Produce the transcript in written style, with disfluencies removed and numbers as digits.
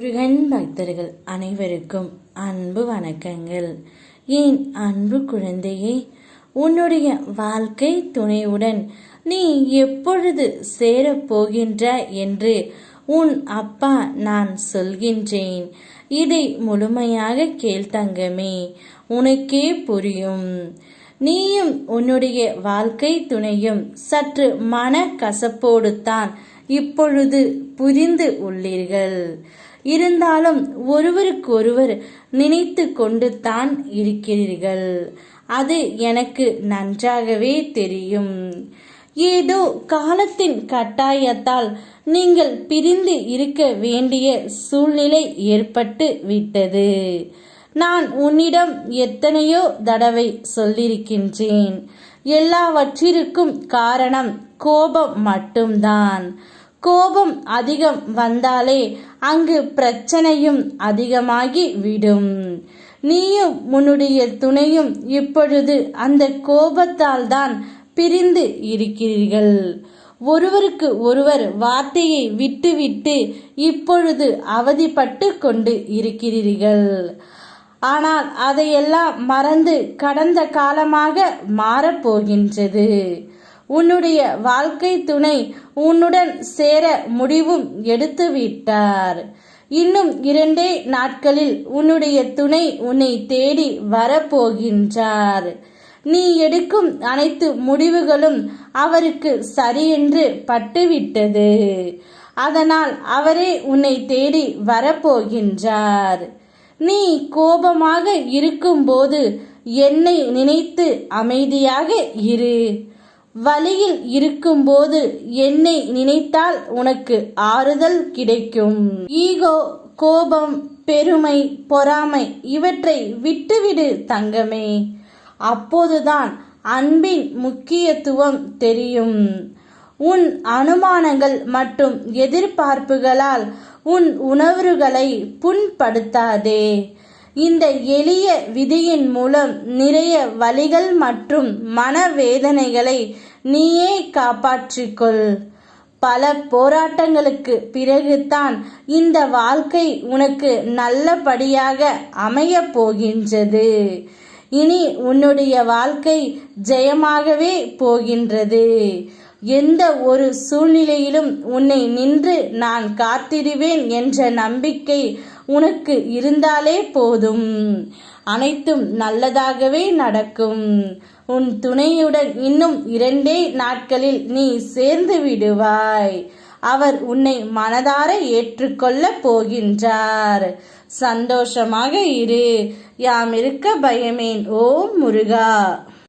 முருகன் பக்தர்கள் அனைவருக்கும் அன்பு வணக்கங்கள். என் அன்பு குழந்தையே, உன்னுடைய வாழ்க்கை துணையுடன் நீ எப்பொழுது சேரப்போகின்ற என்று உன் அப்பா நான் சொல்கின்றேன். இதை முழுமையாக கேள் தங்கமே, உனக்கே புரியும். நீயும் உன்னுடைய வாழ்க்கை துணையும் சற்று மன கசப்போடு தான் இப்பொழுது புரிந்து உள்ளீர்கள். இருந்தாலும் ஒருவருக்கொருவர் நினைத்து கொண்டு தான் இருக்கிறீர்கள். அது எனக்கு நன்றாகவே தெரியும். ஏதோ காலத்தின் கட்டாயத்தால் நீங்கள் பிரிந்து இருக்க வேண்டிய சூழ்நிலை ஏற்பட்டு விட்டது. நான் உன்னிடம் எத்தனையோ தடவை சொல்லியிருக்கின்றேன். எல்லாவற்றிற்கும் காரணம் கோபம் மட்டும்தான். கோபம் அதிகம் வந்தாலே அங்கு பிரச்சனையும் அதிகமாகி விடும். நீயும் உன்னுடைய துணையும் இப்பொழுது அந்த கோபத்தால் தான் பிரிந்து இருக்கிறீர்கள். ஒருவருக்கு ஒருவர் வார்த்தையை விட்டுவிட்டு இப்பொழுது அவதிப்பட்டு கொண்டு இருக்கிறீர்கள். ஆனால் அதையெல்லாம் மறந்து கடந்த காலமாக மாறப்போகின்றது. உன்னுடைய வாழ்க்கை துணை உன்னுடன் சேர முடிவும் எடுத்து விட்டார். இன்னும் 2 நாட்களில் உன்னுடைய துணை உன்னை தேடி வரப்போகின்றார். நீ எடுக்கும் அனைத்து முடிவுகளும் அவருக்கு சரியென்று பட்டுவிட்டது. அதனால் அவரே உன்னை தேடி வரப்போகின்றார். நீ கோபமாக இருக்கும்போது என்னை நினைத்து அமைதியாக இரு. வலியில் இருக்கும்போது என்னை நினைத்தால் உனக்கு ஆறுதல் கிடைக்கும். ஈகோ, கோபம், பெருமை, பொறாமை இவற்றை விட்டுவிடு தங்கமே. அப்போதுதான் அன்பின் முக்கியத்துவம் தெரியும். உன் அனுமானங்கள் மற்றும் எதிர்பார்ப்புகளால் உன் உணர்வுகளை புண்படுத்தாதே. இந்த எளிய விதியின் மூலம் நிறைய வலிகள் மற்றும் மனவேதனைகளை நீயே காப்பாற்றிக்கொள். பல போராட்டங்களுக்கு பிறகுதான் இந்த வாழ்க்கை உனக்கு நல்லபடியாக அமைய போகின்றது. இனி உன்னுடைய வாழ்க்கை ஜெயமாகவே போகின்றது. எந்த ஒரு சூழ்நிலையிலும் உன்னை நின்று நான் காத்திடுவேன் என்ற நம்பிக்கை உனக்கு இருந்தாலே போதும். அனைத்தும் நல்லதாகவே நடக்கும். உன் துணையுடன் இன்னும் 2 நாட்களில் நீ சேர்ந்து விடுவாய். அவர் உன்னை மனதார ஏற்றுக்கொள்ள போகின்றார். சந்தோஷமாக இரு. யாம் இருக்க பயமேன். ஓம் முருகா.